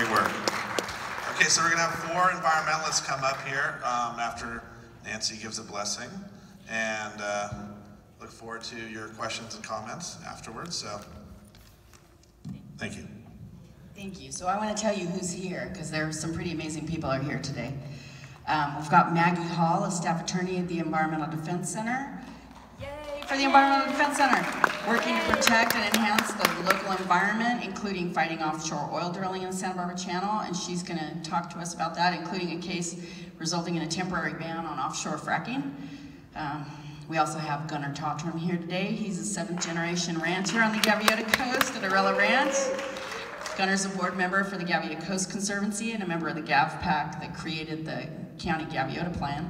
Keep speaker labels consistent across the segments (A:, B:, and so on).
A: Great work. Okay, so we're gonna have 4 environmentalists come up here after Nancy gives a blessing, and look forward to your questions and comments afterwards, so thank you.
B: Thank you. So I want to tell you who's here, because there are some pretty amazing people are here today. We've got Maggie Hall, a staff attorney at the Environmental Defense Center. Yay for the Environmental Defense Center! Working to protect and enhance the local environment, including fighting offshore oil drilling in the Santa Barbara Channel, and she's going to talk to us about that, including a case resulting in a temporary ban on offshore fracking. We also have Gunnar Tautrim here today. He's a 7th generation rancher on the Gaviota Coast at Orella Ranch. Gunnar's a board member for the Gaviota Coast Conservancy and a member of the GavPAC that created the County Gaviota Plan.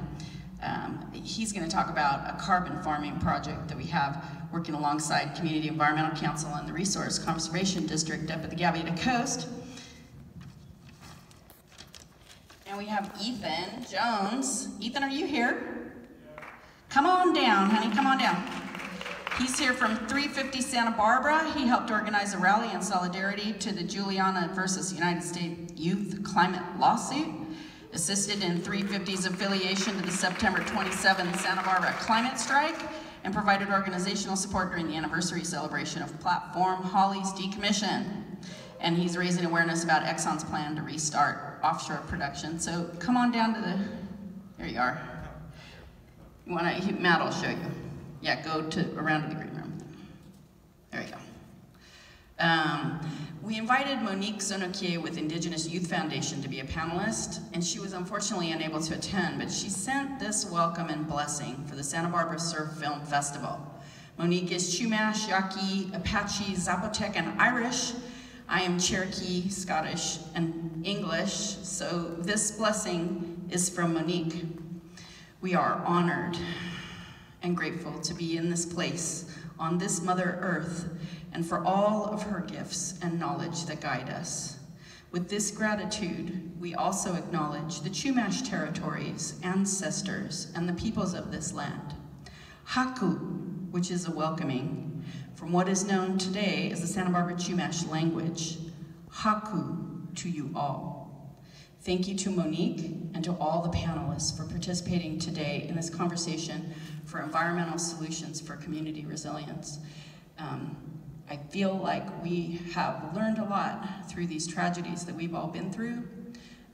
B: He's going to talk about a carbon farming project that we have working alongside Community Environmental Council and the Resource Conservation District up at the Gaviota Coast. And we have Ethan Jones. Ethan, are you here? Come on down, honey, come on down. He's here from 350 Santa Barbara. He helped organize a rally in solidarity to the Juliana versus United States Youth Climate lawsuit, assisted in 350's affiliation to the September 27th Santa Barbara climate strike, and provided organizational support during the anniversary celebration of Platform Holly's decommission. And he's raising awareness about Exxon's plan to restart offshore production. So come on down to the, there you are. You want to, Matt will show you. Yeah, go to around to the green room. There you go. We invited Monique Sonoquier with Indigenous Youth Foundation to be a panelist, and she was unfortunately unable to attend, but she sent this welcome and blessing for the Santa Barbara Surf Film Festival. Monique is Chumash, Yaqui, Apache, Zapotec, and Irish. I am Cherokee, Scottish, and English, so this blessing is from Monique. We are honored and grateful to be in this place, on this Mother Earth, and for all of her gifts and knowledge that guide us. With this gratitude, we also acknowledge the Chumash territories, ancestors, and the peoples of this land. Haku, which is a welcoming, from what is known today as the Santa Barbara Chumash language. Haku to you all. Thank you to Monique and to all the panelists for participating today in this conversation for environmental solutions for community resilience. I feel like we have learned a lot through these tragedies that we've all been through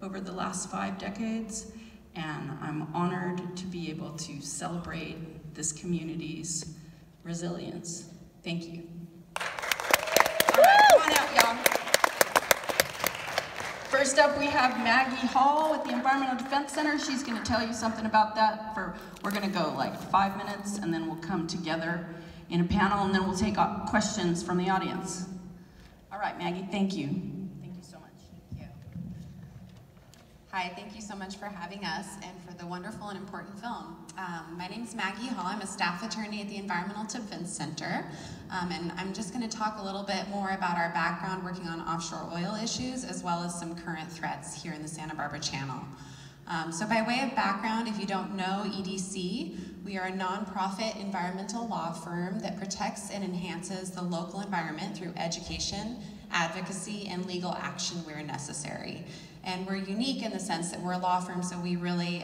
B: over the last 5 decades, and I'm honored to be able to celebrate this community's resilience. Thank you. All right, come on out, y'all. First up, we have Maggie Hall with the Environmental Defense Center. She's going to tell you something about that. We're going to go like 5 minutes, and then we'll come together in a panel, and then we'll take questions from the audience. All right, Maggie, thank you. Thank you so much.
C: Thank you. Hi, thank you so much for having us and for the wonderful and important film. My name is Maggie Hall. I'm a staff attorney at the Environmental Defense Center, and I'm just going to talk a little bit more about our background working on offshore oil issues, as well as some current threats here in the Santa Barbara Channel. So by way of background, if you don't know EDC, we are a nonprofit environmental law firm that protects and enhances the local environment through education, advocacy, and legal action where necessary. And we're unique in the sense that we're a law firm, so we really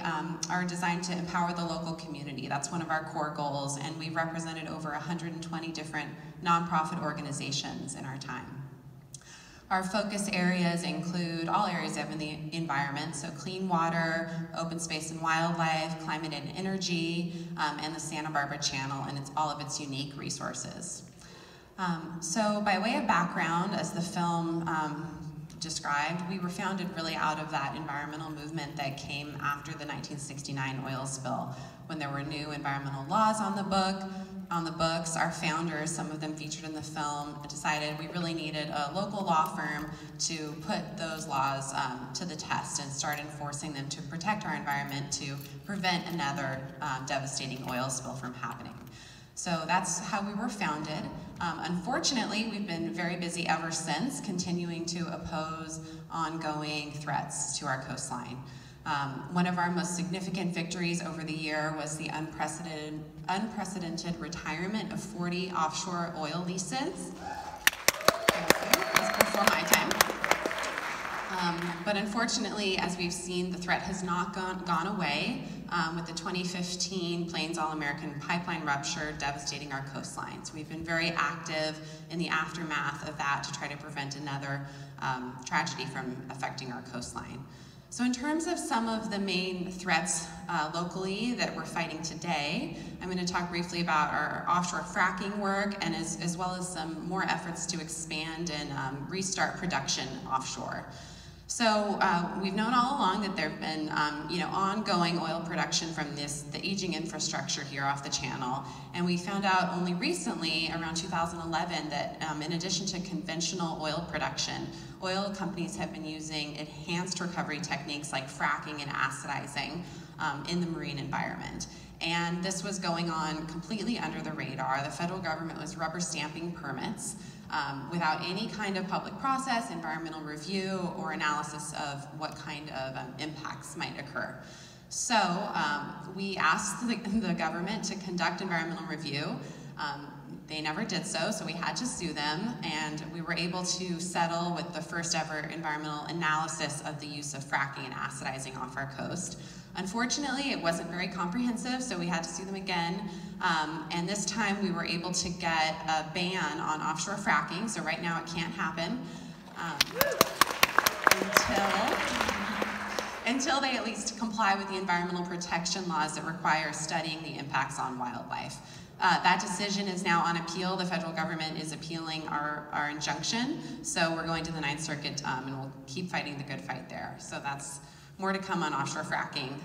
C: are designed to empower the local community. That's one of our core goals, and we've represented over 120 different nonprofit organizations in our time. Our focus areas include all areas of the environment, so clean water, open space and wildlife, climate and energy, and the Santa Barbara Channel and all of its unique resources. So by way of background, as the film described, we were founded really out of that environmental movement that came after the 1969 oil spill, when there were new environmental laws on the books. Our founders, some of them featured in the film, decided we really needed a local law firm to put those laws to the test and start enforcing them to protect our environment, to prevent another devastating oil spill from happening. So that's how we were founded. Unfortunately, we've been very busy ever since, continuing to oppose ongoing threats to our coastline. One of our most significant victories over the year was the unprecedented retirement of 40 offshore oil leases. Thank you. That was before my time. But unfortunately, as we've seen, the threat has not gone away with the 2015 Plains All-American pipeline rupture devastating our coastlines. We've been very active in the aftermath of that to try to prevent another tragedy from affecting our coastline. So in terms of some of the main threats locally that we're fighting today, I'm going to talk briefly about our offshore fracking work and as well as some more efforts to expand and restart production offshore. So we've known all along that there have been ongoing oil production from the aging infrastructure here off the channel, and we found out only recently, around 2011, that in addition to conventional oil production, oil companies have been using enhanced recovery techniques like fracking and acidizing in the marine environment. And this was going on completely under the radar. The federal government was rubber stamping permits without any kind of public process, environmental review, or analysis of what kind of impacts might occur. So we asked the government to conduct environmental review. They never did so we had to sue them, and we were able to settle with the first ever environmental analysis of the use of fracking and acidizing off our coast. Unfortunately, it wasn't very comprehensive, so we had to sue them again. And this time we were able to get a ban on offshore fracking, so right now it can't happen until they at least comply with the environmental protection laws that require studying the impacts on wildlife. That decision is now on appeal. The federal government is appealing our injunction, so we're going to the Ninth Circuit and we'll keep fighting the good fight there. So that's more to come on offshore fracking.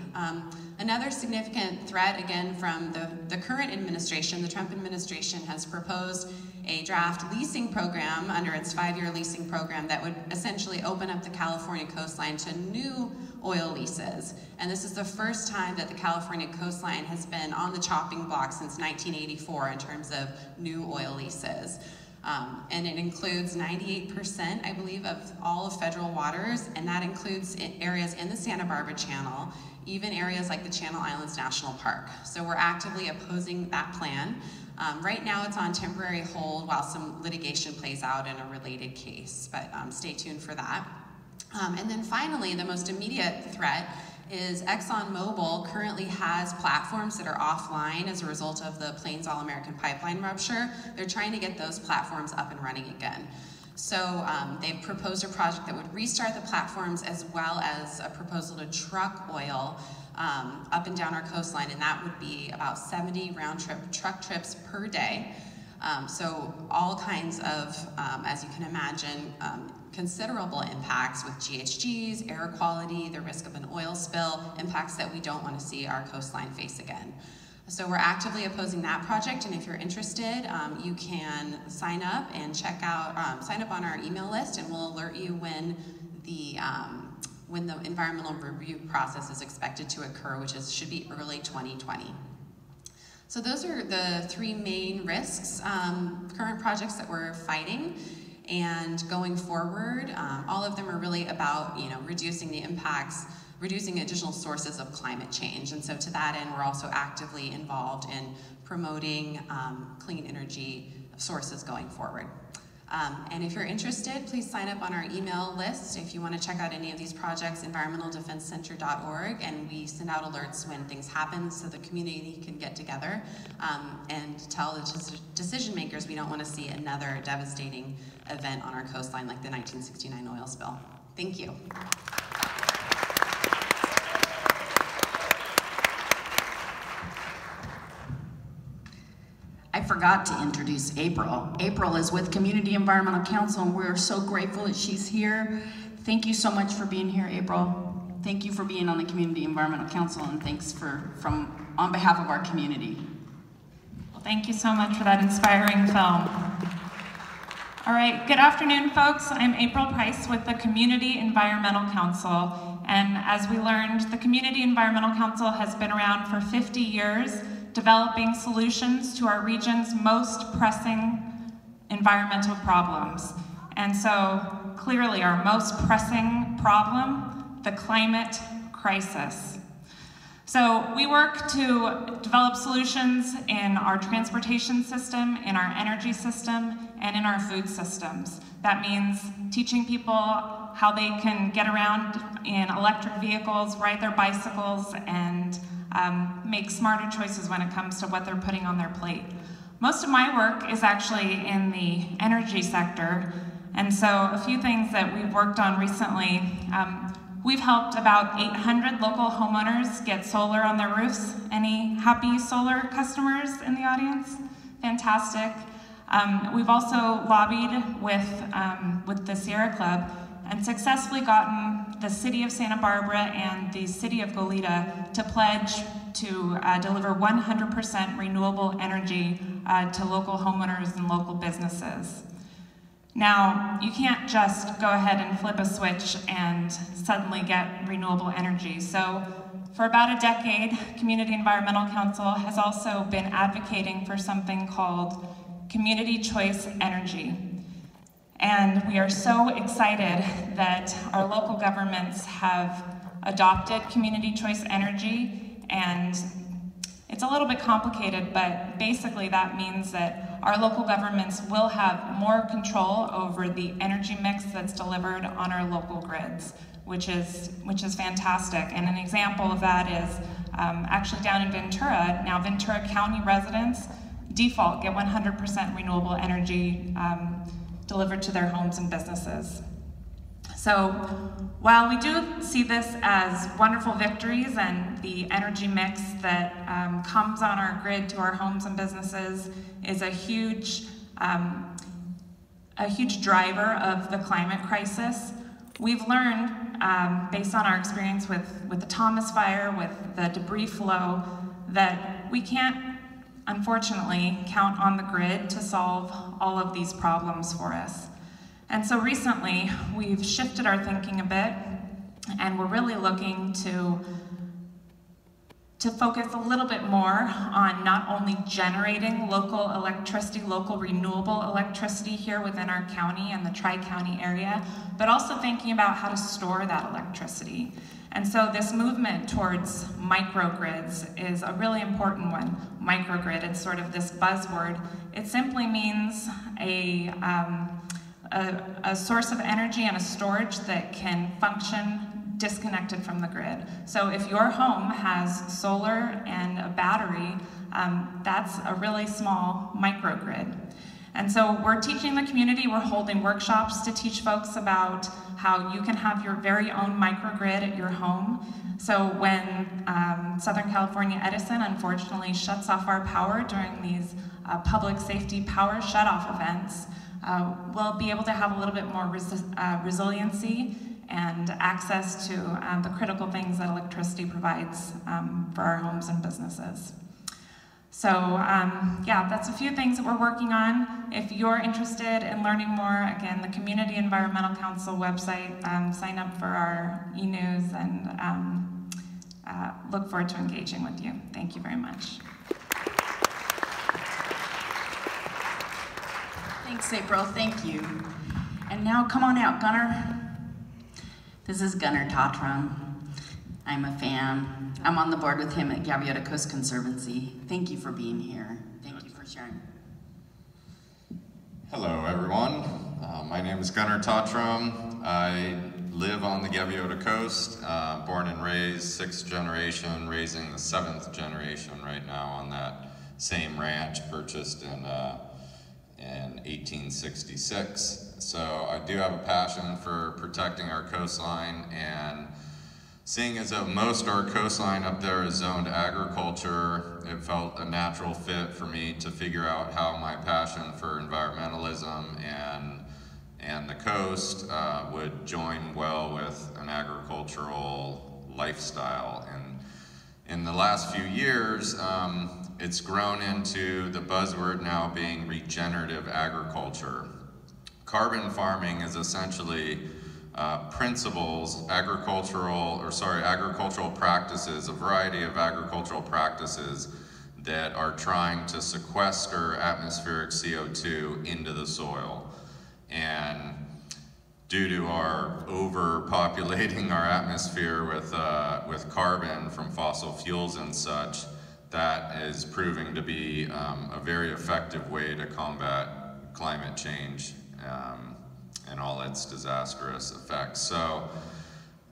C: Another significant threat, again, from the current administration, the Trump administration has proposed a draft leasing program under its 5-year leasing program that would essentially open up the California coastline to new oil leases. And this is the first time that the California coastline has been on the chopping block since 1984 in terms of new oil leases. And it includes 98%, I believe, of all of federal waters, and that includes areas in the Santa Barbara Channel, even areas like the Channel Islands National Park. So we're actively opposing that plan. Right now it's on temporary hold while some litigation plays out in a related case, but stay tuned for that. And then finally, the most immediate threat is ExxonMobil currently has platforms that are offline as a result of the Plains All-American pipeline rupture. They're trying to get those platforms up and running again. So they've proposed a project that would restart the platforms as well as a proposal to truck oil up and down our coastline, and that would be about 70 round-trip truck trips per day. So all kinds of, as you can imagine, considerable impacts with GHGs, air quality, the risk of an oil spill, impacts that we don't want to see our coastline face again. So we're actively opposing that project, and if you're interested, you can sign up and check out, sign up on our email list, and we'll alert you when the environmental review process is expected to occur, which should be early 2020. So those are the 3 main risks, current projects that we're fighting. And going forward, all of them are really about, reducing the impacts, reducing additional sources of climate change. And so to that end, we're also actively involved in promoting clean energy sources going forward. And if you're interested, please sign up on our email list. If you want to check out any of these projects, environmentaldefensecenter.org, and we send out alerts when things happen so the community can get together and tell the decision makers we don't want to see another devastating event on our coastline like the 1969 oil spill. Thank you.
B: I forgot to introduce April. April is with Community Environmental Council, and we're so grateful that she's here. Thank you so much for being here, April. Thank you for being on the Community Environmental Council, and thanks on behalf of our community.
D: Well, thank you so much for that inspiring film. All right, good afternoon, folks. I'm April Price with the Community Environmental Council, and as we learned, the Community Environmental Council has been around for 50 years, developing solutions to our region's most pressing environmental problems. And so, clearly, our most pressing problem, the climate crisis. So we work to develop solutions in our transportation system, in our energy system, and in our food systems. That means teaching people how they can get around in electric vehicles, ride their bicycles, and make smarter choices when it comes to what they're putting on their plate. Most of my work is actually in the energy sector, and so a few things that we've worked on recently. We've helped about 800 local homeowners get solar on their roofs. Any happy solar customers in the audience? Fantastic. We've also lobbied with the Sierra Club and successfully gotten the City of Santa Barbara and the City of Goleta to pledge to deliver 100% renewable energy to local homeowners and local businesses. Now, you can't just go ahead and flip a switch and suddenly get renewable energy. So for about a decade, Community Environmental Council has also been advocating for something called Community Choice Energy. And we are so excited that our local governments have adopted Community Choice Energy, and it's a little bit complicated, but basically that means that our local governments will have more control over the energy mix that's delivered on our local grids, which is fantastic. And an example of that is actually down in Ventura. Now Ventura County residents default get 100% renewable energy delivered to their homes and businesses. So while we do see this as wonderful victories and the energy mix that comes on our grid to our homes and businesses is a huge driver of the climate crisis, we've learned, based on our experience with the Thomas Fire, with the debris flow, that we can't, unfortunately, count on the grid to solve all of these problems for us. And so recently, we've shifted our thinking a bit, and we're really looking to focus a little bit more on not only generating local electricity, local renewable electricity here within our county and the Tri-County area, but also thinking about how to store that electricity. And so this movement towards microgrids is a really important one. Microgrid, it's sort of this buzzword. It simply means a source of energy and a storage that can function disconnected from the grid. So if your home has solar and a battery, that's a really small microgrid. And so we're teaching the community, we're holding workshops to teach folks about how you can have your very own microgrid at your home. So when Southern California Edison unfortunately shuts off our power during these public safety power shutoff events, we'll be able to have a little bit more resiliency and access to the critical things that electricity provides for our homes and businesses. So yeah, that's a few things that we're working on. If you're interested in learning more, again, the Community Environmental Council website, sign up for our e-news, and look forward to engaging with you. Thank you very much.
B: Thanks, April, thank you. And now come on out, Gunnar. This is Gunnar Tautrim. I'm a fan. I'm on the board with him at Gaviota Coast Conservancy. Thank you for being here. Thank you for sharing.
E: Hello, everyone. My name is Gunnar Tautrim. I live on the Gaviota Coast, born and raised, 6th generation, raising the 7th generation right now on that same ranch purchased in 1866. So I do have a passion for protecting our coastline, and seeing as though most of our coastline up there is zoned agriculture, it felt a natural fit for me to figure out how my passion for environmentalism and the coast would join well with an agricultural lifestyle. And in the last few years, it's grown into the buzzword now being regenerative agriculture. Carbon farming is essentially agricultural practices, a variety of agricultural practices that are trying to sequester atmospheric CO2 into the soil. And due to our overpopulating our atmosphere with carbon from fossil fuels and such, that is proving to be a very effective way to combat climate change and all its disastrous effects. So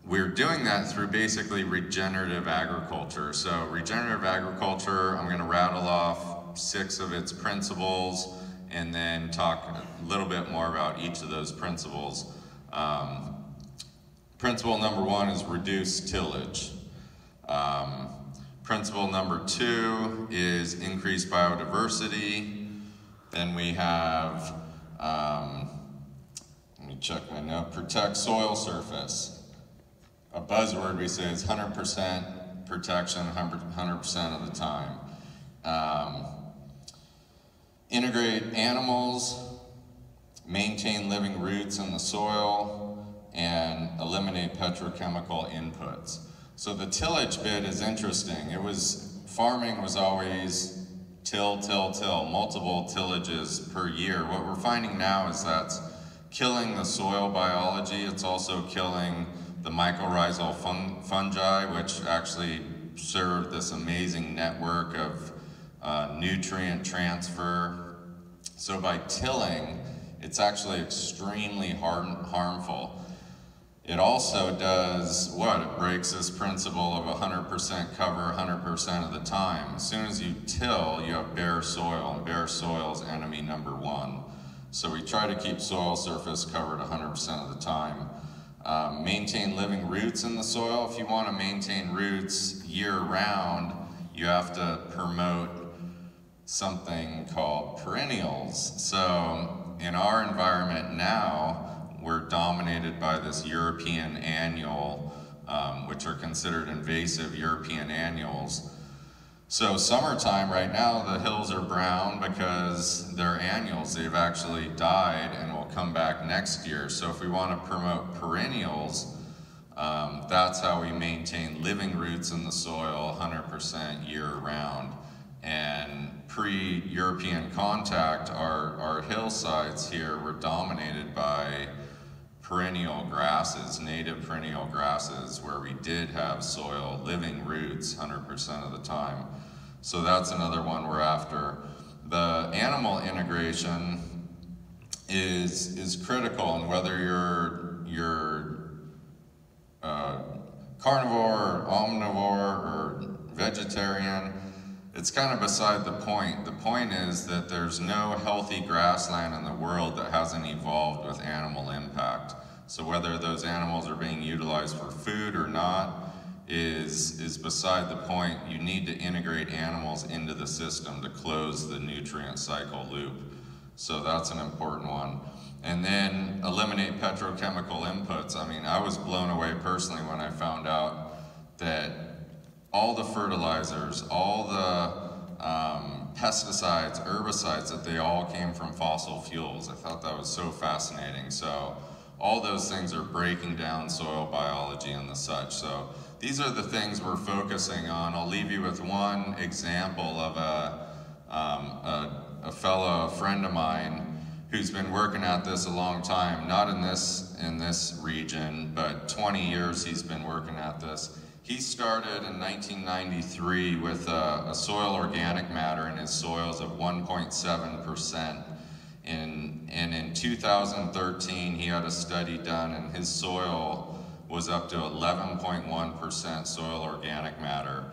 E: we're doing that through basically regenerative agriculture. So regenerative agriculture, I'm going to rattle off 6 of its principles and then talk a little bit more about each of those principles. Principle number 1 is reduce tillage. Principle number 2 is increase biodiversity. Then we have, let me check my note, protect soil surface. A buzzword we say is 100% protection 100% of the time. Integrate animals, maintain living roots in the soil, and eliminate petrochemical inputs. So the tillage bit is interesting. Farming was always till, multiple tillages per year. What we're finding now is that's killing the soil biology. It's also killing the mycorrhizal fungi, which actually serve this amazing network of nutrient transfer. So by tilling, it's actually extremely harmful. It also does what? It breaks this principle of 100% cover 100% of the time. As soon as you till, you have bare soil, and bare soil is enemy number 1. So we try to keep soil surface covered 100% of the time. Maintain living roots in the soil. If you want to maintain roots year-round, you have to promote something called perennials. So in our environment now, we're dominated by this European annual, which are considered invasive European annuals. So summertime right now, the hills are brown because they're annuals. They've actually died and will come back next year. So if we want to promote perennials, that's how we maintain living roots in the soil 100% year-round. And pre-European contact, our hillsides here were dominated by perennial grasses, native perennial grasses, where we did have soil living roots 100% of the time. So that's another one we're after. The animal integration is critical, and whether you're carnivore or omnivore or vegetarian, it's kind of beside the point. The point is that there's no healthy grassland in the world that hasn't evolved with animal impact. So whether those animals are being utilized for food or not is beside the point. You need to integrate animals into the system to close the nutrient cycle loop. So that's an important one. And then eliminate petrochemical inputs. I mean, I was blown away personally when I found out that all the fertilizers, all the pesticides, herbicides, that they all came from fossil fuels. I thought that was so fascinating. So all those things are breaking down soil biology and the such. So these are the things we're focusing on. I'll leave you with one example of a friend of mine who's been working at this a long time, not in this region, but 20 years he's been working at this. He started in 1993 with a soil organic matter in his soils of 1.7%. And in 2013, he had a study done, and his soil was up to 11.1% soil organic matter.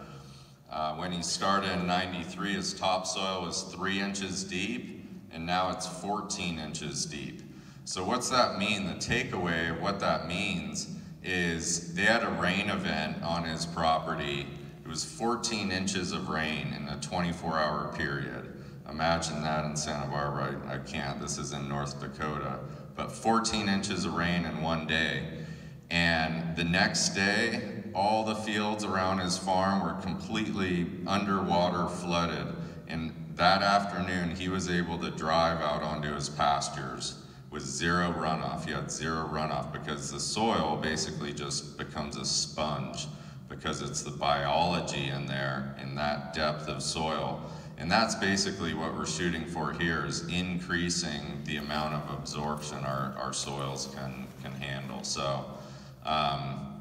E: When he started in 93, his topsoil was 3 inches deep, and now it's 14 inches deep. So what's that mean? The takeaway of what that means is they had a rain event on his property. It was 14 inches of rain in a 24-hour period. Imagine that in Santa Barbara. I can't. This is in North Dakota. But 14 inches of rain in one day. And the next day, all the fields around his farm were completely underwater, flooded. And that afternoon, he was able to drive out onto his pastures with zero runoff. He had zero runoff because the soil basically just becomes a sponge because it's the biology in there, in that depth of soil. And that's basically what we're shooting for here, is increasing the amount of absorption our soils can handle. So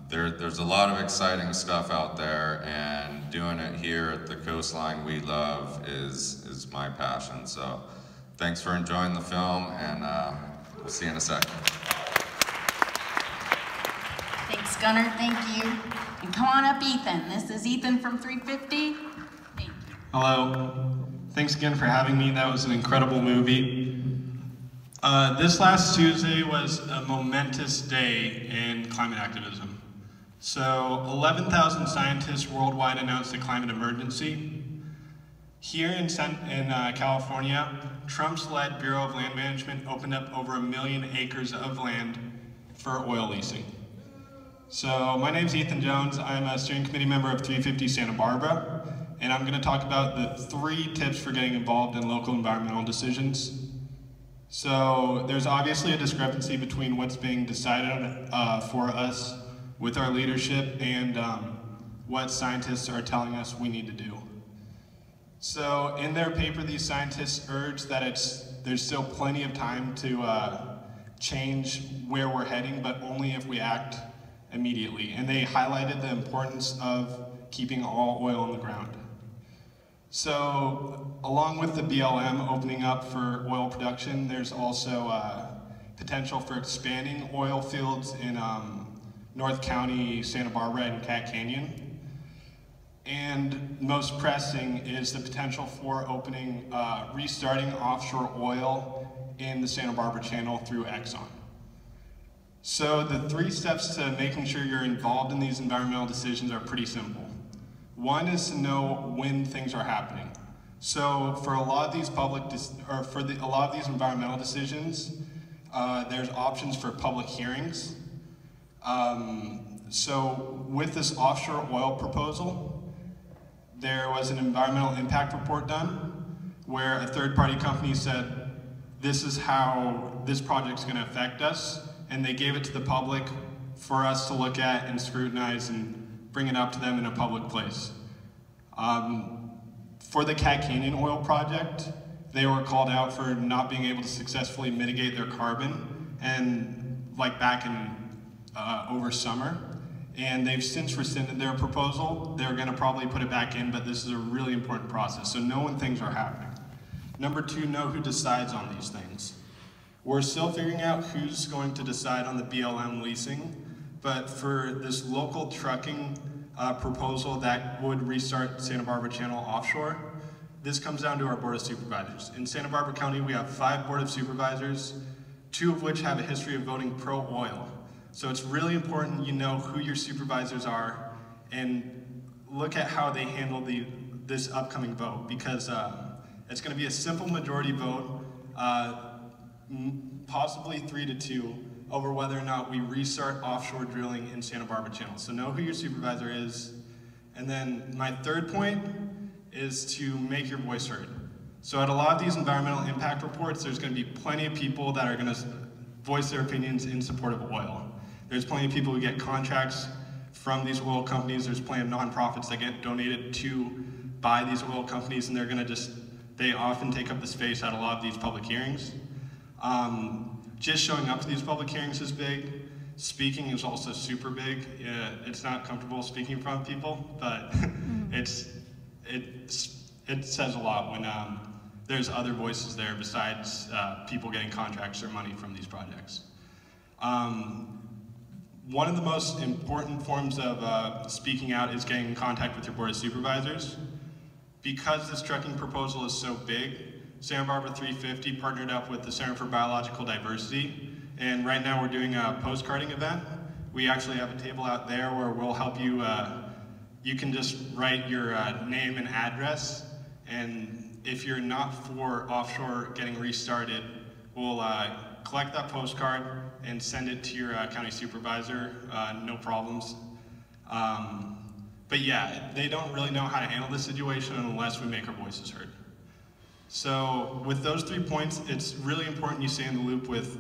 E: there's a lot of exciting stuff out there, and doing it here at the coastline we love is my passion. So thanks for enjoying the film, and we'll see you in a second.
B: Thanks, Gunnar. Thank you. And come on up, Ethan. This is Ethan from 350. Thank you.
F: Hello. Thanks again for having me. That was an incredible movie. This last Tuesday was a momentous day in climate activism. So 11,000 scientists worldwide announced a climate emergency. Here in California, Trump's-led Bureau of Land Management opened up over 1 million acres of land for oil leasing. So my name's Ethan Jones. I'm a steering committee member of 350 Santa Barbara, and I'm going to talk about the 3 tips for getting involved in local environmental decisions. So there's obviously a discrepancy between what's being decided for us with our leadership and what scientists are telling us we need to do. So in their paper, these scientists urge that there's still plenty of time to change where we're heading, but only if we act immediately. And they highlighted the importance of keeping all oil on the ground. So along with the BLM opening up for oil production, there's also potential for expanding oil fields in North County, Santa Barbara, and Cat Canyon. And most pressing is the potential for restarting offshore oil in the Santa Barbara Channel through Exxon. So the 3 steps to making sure you're involved in these environmental decisions are pretty simple. One is to know when things are happening. So for a lot of these a lot of these environmental decisions, there's options for public hearings. So with this offshore oil proposal, there was an environmental impact report done where a third-party company said, this is how this project's going to affect us, and they gave it to the public for us to look at and scrutinize and bring it up to them in a public place. For the Cat Canyon oil project, they were called out for not being able to successfully mitigate their carbon, and back in over summer, and they've since rescinded their proposal. They're going to probably put it back in, but this is a really important process, so know when things are happening. Number 2, know who decides on these things. We're still figuring out who's going to decide on the BLM leasing, but for this local trucking proposal that would restart Santa Barbara Channel offshore, this comes down to our Board of Supervisors. In Santa Barbara County, we have 5 Board of Supervisors, 2 of which have a history of voting pro-oil. So it's really important you know who your supervisors are and look at how they handle this upcoming vote, because it's going to be a simple majority vote, possibly 3-2, over whether or not we restart offshore drilling in Santa Barbara Channel. So know who your supervisor is. And then my 3rd point is to make your voice heard. So at a lot of these environmental impact reports, there's going to be plenty of people that are going to voice their opinions in support of oil. There's plenty of people who get contracts from these oil companies. There's plenty of nonprofits that get donated to by these oil companies, and they're going to they often take up the space at a lot of these public hearings. Just showing up to these public hearings is big. Speaking is also super big. It's not comfortable speaking in front of people, but it says a lot when there's other voices there besides people getting contracts or money from these projects. One of the most important forms of speaking out is getting in contact with your Board of Supervisors. Because this trucking proposal is so big, Santa Barbara 350 partnered up with the Center for Biological Diversity, and right now we're doing a postcarding event. We actually have a table out there where we'll help you, you can just write your name and address, and if you're not for offshore getting restarted, we'll collect that postcard and send it to your county supervisor, no problems. But yeah, they don't really know how to handle this situation unless we make our voices heard. So with those 3 points, it's really important you stay in the loop with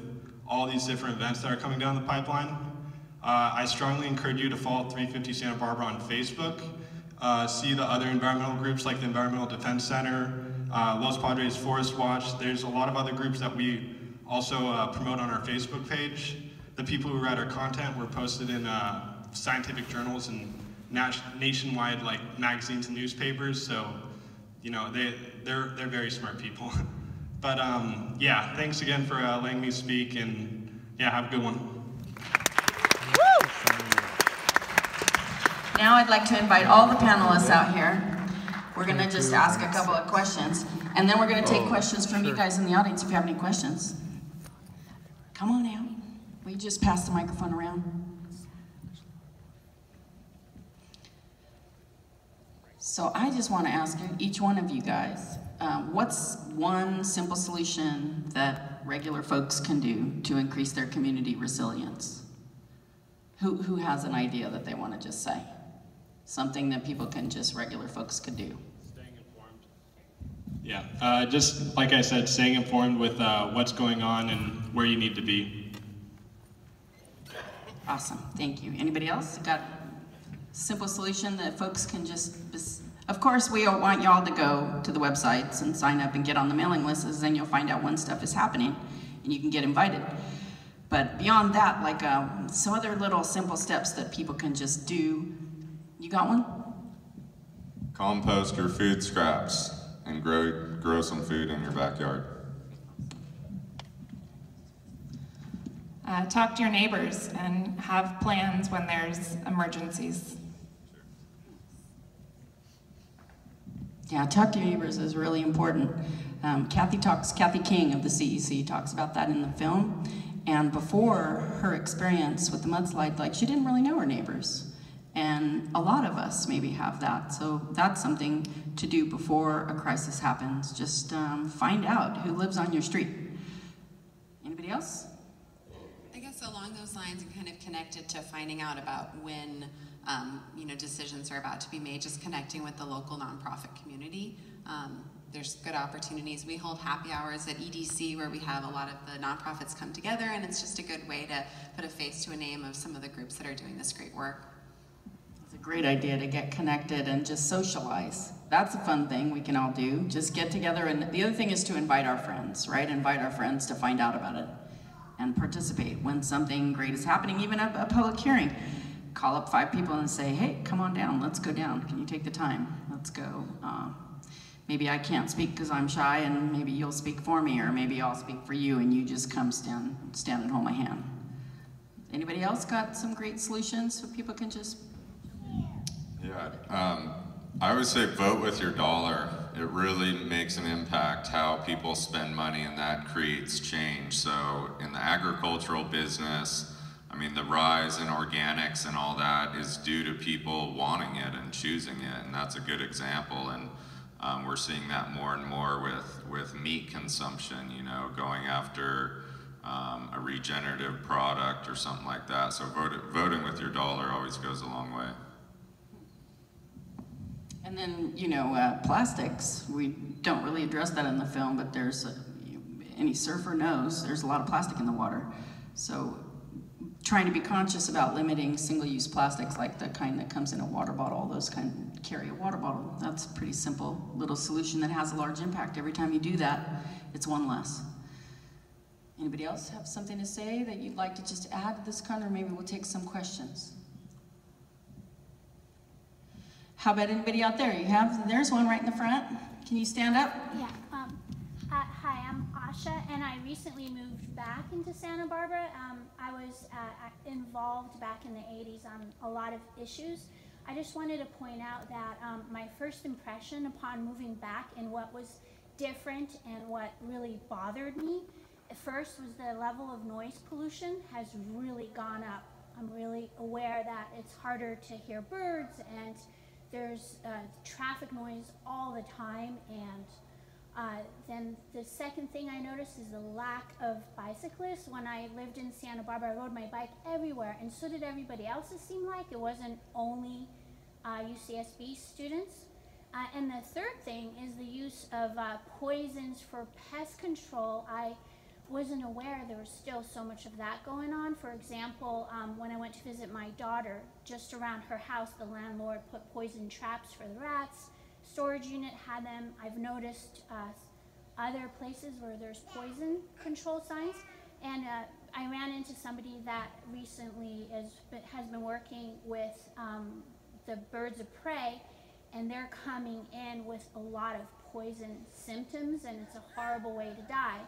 F: all these different events that are coming down the pipeline. I strongly encourage you to follow 350 Santa Barbara on Facebook, see the other environmental groups like the Environmental Defense Center, Los Padres Forest Watch. There's a lot of other groups that we also promote on our Facebook page. The people who write our content were posted in scientific journals and nationwide like magazines and newspapers. So, you know, they're very smart people. But yeah, thanks again for letting me speak, and yeah, have a good one.
B: Now I'd like to invite all the panelists out here. We're gonna just ask a couple of questions, and then we're gonna take questions from you guys in the audience if you have any questions. Come on out. Will you just pass the microphone around? So I just want to ask each one of you guys, what's one simple solution that regular folks can do to increase their community resilience? Who has an idea that they want to just say? Something that people can just, regular folks could do.
F: Staying informed. Yeah, just like I said, staying informed with what's going on and where you need to be.
B: Awesome, thank you. Anybody else got a simple solution that folks can just, of course we all want y'all to go to the websites and sign up and get on the mailing lists, then you'll find out when stuff is happening and you can get invited. But beyond that, like some other little simple steps that people can just do. You got one?
E: Compost your food scraps and grow some food in your backyard.
D: Talk to your neighbors and have plans when there's emergencies.
B: Yeah, talk to your neighbors is really important. Kathy King of the CEC talks about that in the film. And before her experience with the mudslide, like she didn't really know her neighbors. And a lot of us maybe have that. So that's something to do before a crisis happens. Just find out who lives on your street. Anybody else?
C: I guess along those lines and kind of connected to finding out about when you know, decisions are about to be made, just connecting with the local nonprofit community. There's good opportunities. We hold happy hours at EDC where we have a lot of the nonprofits come together, and it's just a good way to put a face to a name of some of the groups that are doing this great work.
B: It's a great idea to get connected and just socialize. That's a fun thing we can all do. Just get together, and the other thing is to invite our friends, right? Invite our friends to find out about it and participate when something great is happening, even a public hearing. Call up 5 people and say, hey, come on down, let's go down. Can you take the time? Let's go. Maybe I can't speak because I'm shy, and maybe you'll speak for me, or maybe I'll speak for you and you just come stand and hold my hand. Anybody else got some great solutions so people can just?
E: Yeah, I would say vote with your dollar. It really makes an impact how people spend money, and that creates change. So in the agricultural business, I mean, the rise in organics and all that is due to people wanting it and choosing it, and that's a good example. And we're seeing that more and more with meat consumption, you know, going after a regenerative product or something like that. So voting with your dollar always goes a long way.
B: And then, you know, plastics, we don't really address that in the film, but there's, any surfer knows, there's a lot of plastic in the water. So trying to be conscious about limiting single-use plastics, like the kind that comes in a water bottle, all those kind carry a water bottle. That's a pretty simple little solution that has a large impact. Every time you do that, it's one less. Anybody else have something to say that you'd like to just add to this kind, or maybe we'll take some questions? How about anybody out there? There's one right in the front. Can you stand up?
G: Yeah. Hi, I'm Asha, and I recently moved back into Santa Barbara. I was involved back in the 80s on a lot of issues. I just wanted to point out that my first impression upon moving back and what was different and what really bothered me at first was the level of noise pollution has really gone up. I'm really aware that it's harder to hear birds, and there's traffic noise all the time, and then the second thing I noticed is the lack of bicyclists. When I lived in Santa Barbara, I rode my bike everywhere, and so did everybody else, it seemed like. It wasn't only UCSB students. And the third thing is the use of poisons for pest control. I wasn't aware there was still so much of that going on. For example, when I went to visit my daughter, just around her house, the landlord put poison traps for the rats, storage unit had them. I've noticed other places where there's poison control signs, and I ran into somebody that recently has been working with the birds of prey, and they're coming in with a lot of poison symptoms, and it's a horrible way to die.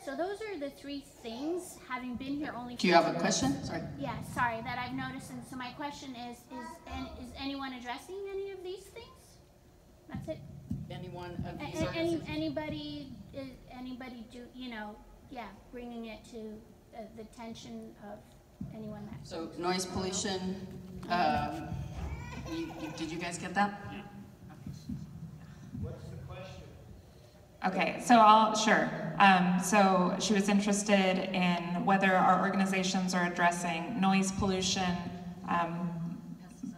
G: So those are the three things, having been here only.
B: Do you have a question? Sorry.
G: Yeah, sorry, that I've noticed. And so my question is anyone addressing any of these things? That's it.
B: Anyone of these organizations?
G: Anybody do, bringing it to the attention of anyone that.
B: So noise pollution, did you guys get that? Yeah.
H: What's the question?
D: Okay, sure. So she was interested in whether our organizations are addressing noise pollution,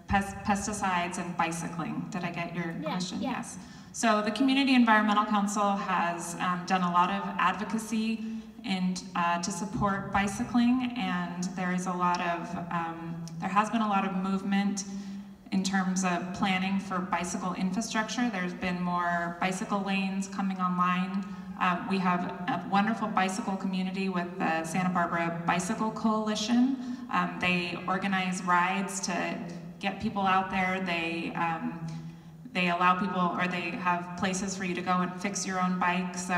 D: pesticides, and bicycling. Did I get your question?
G: Yeah.
D: Yes. So the Community Environmental Council has done a lot of advocacy to support bicycling, and there has been a lot of movement in terms of planning for bicycle infrastructure. There's been more bicycle lanes coming online. We have a wonderful bicycle community with the Santa Barbara Bicycle Coalition. They organize rides to get people out there. They allow people, or they have places for you to go and fix your own bike. So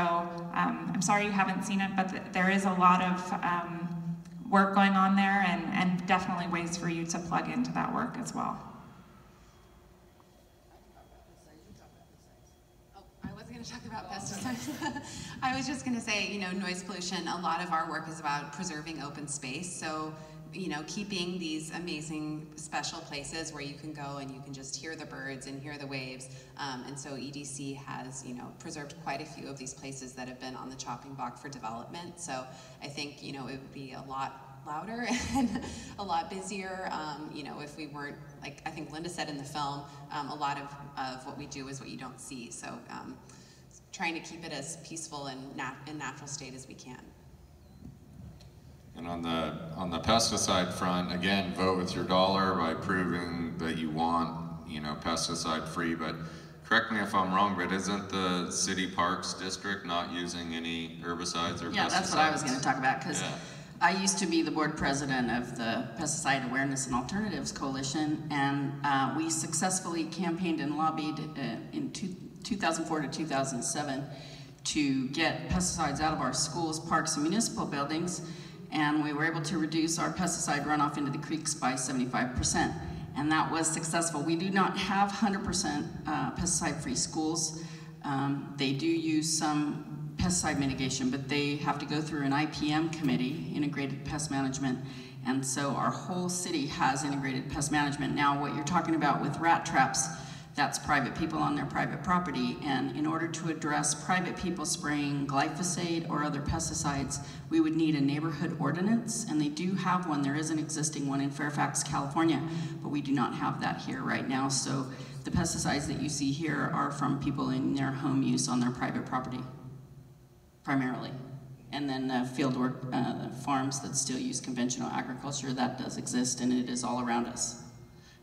D: I'm sorry you haven't seen it, but there is a lot of work going on there, and definitely ways for you to plug into that work as well.
C: I wasn't going to talk about pesticides. I was just going to say, noise pollution, a lot of our work is about preserving open space. So, keeping these amazing special places where you can go and you can just hear the birds and hear the waves. And so EDC has, preserved quite a few of these places that have been on the chopping block for development. So I think, it would be a lot louder and a lot busier, if we weren't, like I think Linda said in the film, a lot of what we do is what you don't see. So trying to keep it as peaceful and in natural state as we can.
E: And on the pesticide front, again, vote with your dollar by proving that you want, pesticide free. But correct me if I'm wrong, but isn't the city parks district not using any herbicides or pesticides?
B: Yeah, that's what I was going to talk about, because I used to be the board president of the Pesticide Awareness and Alternatives Coalition, and we successfully campaigned and lobbied in 2004 to 2007 to get pesticides out of our schools, parks, and municipal buildings. And we were able to reduce our pesticide runoff into the creeks by 75%. And that was successful. We do not have 100% pesticide-free schools. They do use some pesticide mitigation, but they have to go through an IPM committee, Integrated Pest Management. And so our whole city has integrated pest management. Now, what you're talking about with rat traps, that's private people on their private property, and in order to address private people spraying glyphosate or other pesticides, we would need a neighborhood ordinance, and they do have one. There is an existing one in Fairfax, California, but we do not have that here right now. So the pesticides that you see here are from people in their home use on their private property, primarily. And then field work, farms that still use conventional agriculture, that does exist, and it is all around us.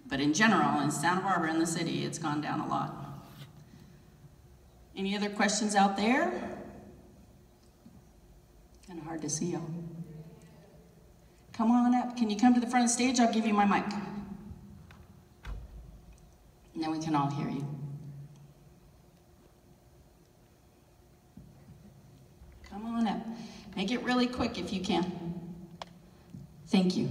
B: But in general, in Santa Barbara and the city, it's gone down a lot. Any other questions out there? Kind of hard to see y'all. Come on up. Can you come to the front of the stage? I'll give you my mic. And then we can all hear you. Come on up. Make it really quick if you can. Thank you.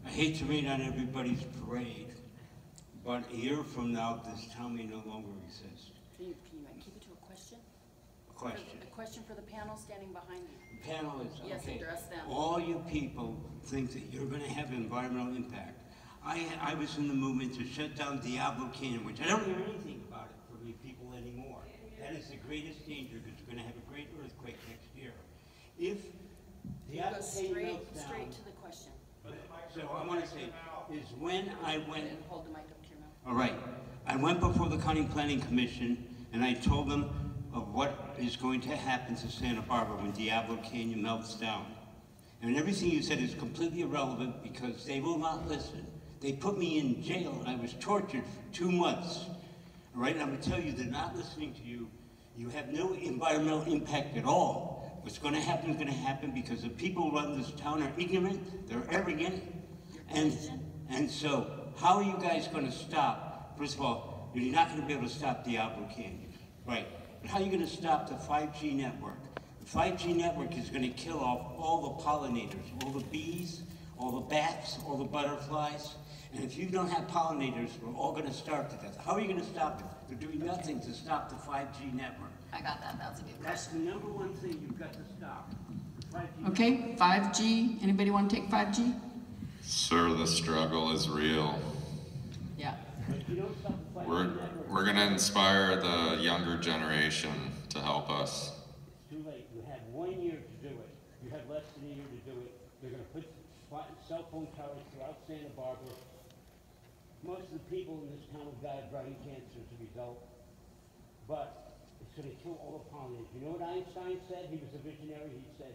H: I hate to rain on everybody's parade, but a year from now, this town may no longer exist.
B: Can you keep it to a question?
H: A question.
B: A question for the panel standing behind you.
H: The panel is,
B: yes,
H: okay.
B: Address them.
H: All you people think that you're going to have environmental impact. I was in the movement to shut down Diablo Canyon, which I don't hear anything about it from you people anymore. That is the greatest danger, because we're going to have a great earthquake next year. If Diablo Canyon melts down,
B: straight to the question.
H: So I want to say is when I went.
B: Hold the mic up to your mouth.
H: All right, I went before the County Planning Commission and I told them, of what is going to happen to Santa Barbara when Diablo Canyon melts down. And everything you said is completely irrelevant because they will not listen. They put me in jail and I was tortured for 2 months. All right, and I'm gonna tell you, they're not listening to you. You have no environmental impact at all. What's gonna happen is gonna happen because the people who run this town are ignorant, they're arrogant, and so how are you guys gonna stop? First of all, you're not gonna be able to stop Diablo Canyon, right? But how are you gonna stop the 5G network? The 5G network is gonna kill off all the pollinators, all the bees, all the bats, all the butterflies. And if you don't have pollinators, we're all gonna starve to death. How are you gonna stop it? They're doing nothing to stop the 5G network.
B: I got that, that's a good
H: That's
B: question.
H: the #1 thing you've got to stop. The 5G
B: Okay, 5G, anybody want to take 5G?
E: Sir, the struggle is real.
B: Yeah.
H: If you don't stop the 5G network,
E: We're gonna inspire the younger generation to help us.
H: it's too late. You had 1 year to do it. You had less than a year to do it. They're gonna put cell phone towers throughout Santa Barbara. Most of the people in this town have died of brain cancer as a result, but it's going to kill all the pollinators. You know what Einstein said? He was a visionary. He said,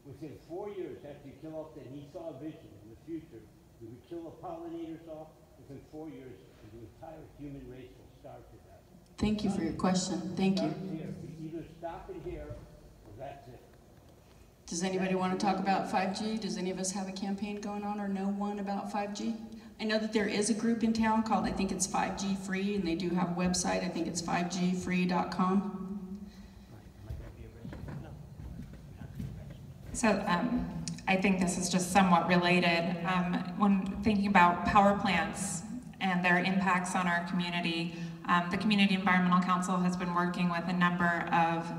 H: within 4 years after you kill off, then he saw a vision in the future. We would kill the pollinators off. Within 4 years, the entire human race will starve to death.
B: Thank you for your question, thank you.
H: Starts here. We either stop it here, or that's it.
B: Does anybody want to talk about 5G? Does any of us have a campaign going on or know one about 5G? I know that there is a group in town called, I think it's 5G Free, and they do have a website. I think it's 5gfree.com.
D: So I think this is just somewhat related. When thinking about power plants and their impacts on our community, the Community Environmental Council has been working with a number of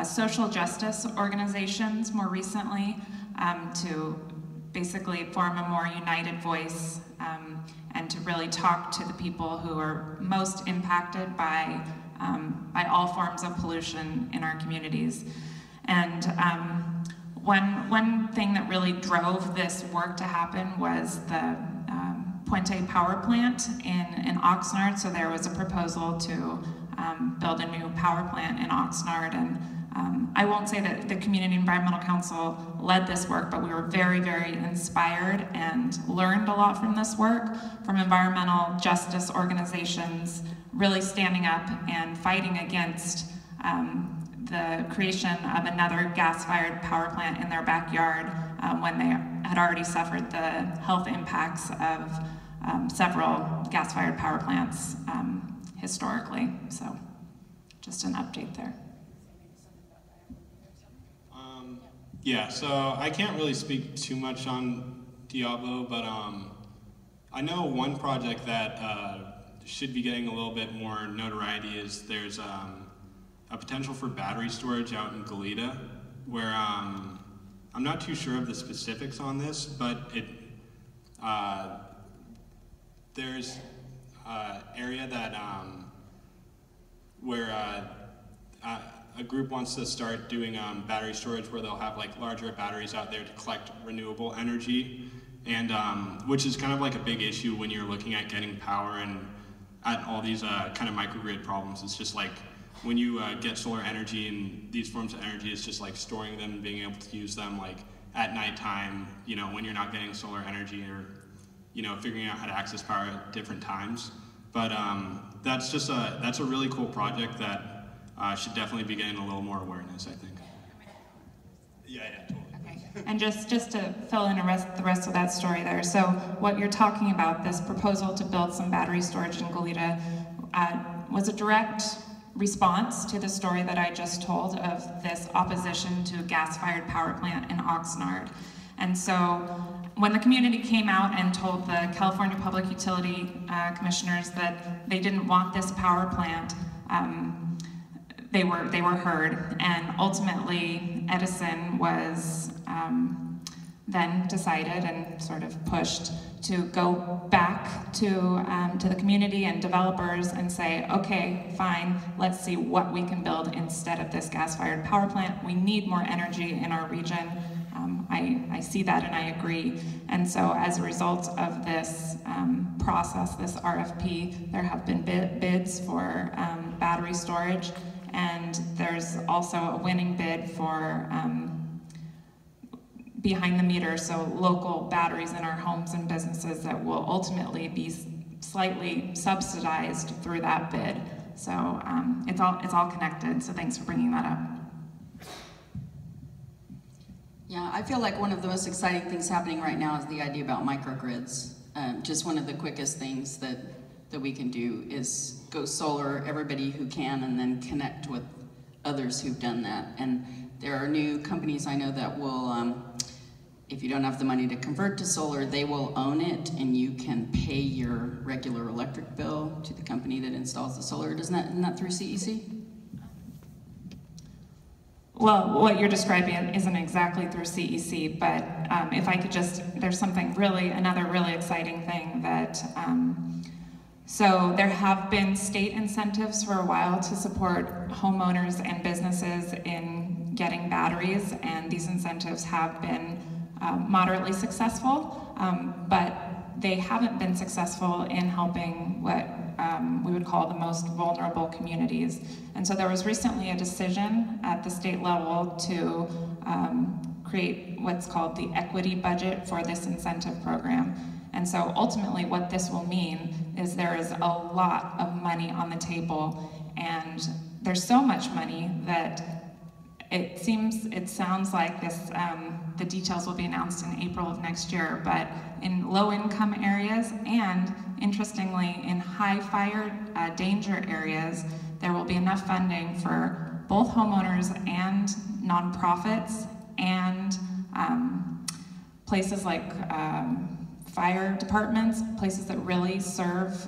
D: social justice organizations more recently to basically form a more united voice and to really talk to the people who are most impacted by all forms of pollution in our communities. And one thing that really drove this work to happen was the Puente Power Plant in Oxnard. So there was a proposal to build a new power plant in Oxnard, and I won't say that the Community Environmental Council led this work, but we were very, very inspired and learned a lot from this work, from environmental justice organizations really standing up and fighting against the creation of another gas-fired power plant in their backyard when they had already suffered the health impacts of several gas-fired power plants historically. So just an update there.
F: Yeah, so I can't really speak too much on Diablo, but I know one project that should be getting a little bit more notoriety is there's a potential for battery storage out in Gaviota, where I'm not too sure of the specifics on this, but there's an area that where a group wants to start doing battery storage where they'll have like larger batteries out there to collect renewable energy, and which is kind of like a big issue when you're looking at getting power and at all these kind of microgrid problems. It's just like when you get solar energy and these forms of energy, it's just like storing them and being able to use them like at nighttime, you know, when you're not getting solar energy, or, you know, figuring out how to access power at different times. But that's just that's a really cool project that should definitely be getting a little more awareness, I think. Yeah, totally.
D: Okay. And just to fill in the rest of that story there, so what you're talking about, this proposal to build some battery storage in Gaviota, was a direct response to the story that I just told of this opposition to a gas-fired power plant in Oxnard. And so when the community came out and told the California Public Utility Commissioners that they didn't want this power plant, they were heard, and ultimately Edison was then decided and sort of pushed to go back to the community and developers and say, okay, fine, let's see what we can build instead of this gas-fired power plant. We need more energy in our region. I see that and I agree. And so as a result of this process, this RFP, there have been bids for battery storage. and there's also a winning bid for behind the meter, so local batteries in our homes and businesses that will ultimately be slightly subsidized through that bid. So it's all connected, so thanks for bringing that up.
B: Yeah, I feel like one of the most exciting things happening right now is the idea about microgrids. Just one of the quickest things that we can do is go solar, everybody who can, and then connect with others who've done that. And there are new companies I know that will, if you don't have the money to convert to solar, they will own it, and you can pay your regular electric bill to the company that installs the solar. Isn't that through CEC?
D: Well, what you're describing isn't exactly through CEC, but if I could just, there's something another really exciting thing that, so there have been state incentives for a while to support homeowners and businesses in getting batteries, and these incentives have been moderately successful, but they haven't been successful in helping what we would call the most vulnerable communities. And so there was recently a decision at the state level to create what's called the equity budget for this incentive program. And so ultimately what this will mean is there is a lot of money on the table, and there's so much money that it sounds like this, the details will be announced in April of next year, but in low-income areas and, interestingly, in high fire danger areas, there will be enough funding for both homeowners and nonprofits and places like fire departments, places that really serve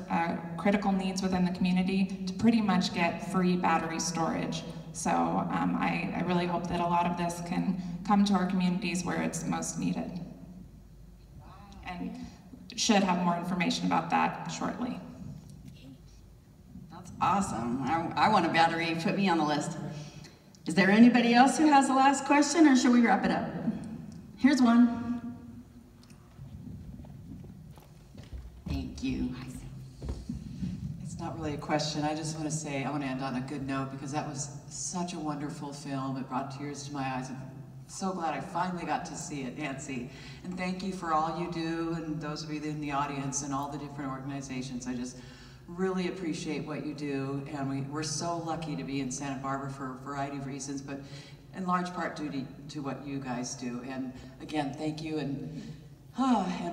D: critical needs within the community, to pretty much get free battery storage. So I really hope that a lot of this can come to our communities where it's most needed. And should have more information about that shortly.
B: That's awesome. I want a battery. Put me on the list. Is there anybody else who has the last question, or should we wrap it up? Here's one. Thank you.
I: It's not really a question. I just want to say, I want to end on a good note, because that was such a wonderful film. It brought tears to my eyes. I'm so glad I finally got to see it, Nancy. And thank you for all you do, and those of you in the audience and all the different organizations. I just really appreciate what you do, and we're so lucky to be in Santa Barbara for a variety of reasons, but in large part due to what you guys do. And again, thank you, and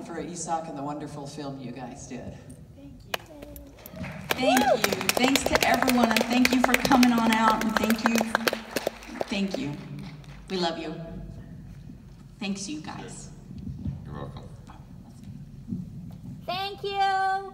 I: for Isak and the wonderful film you guys did.
B: Thank you. Thanks to everyone, and thank you for coming on out, and thank you. Thank you. We love you. Thanks, you guys.
E: You're welcome.
G: Thank you.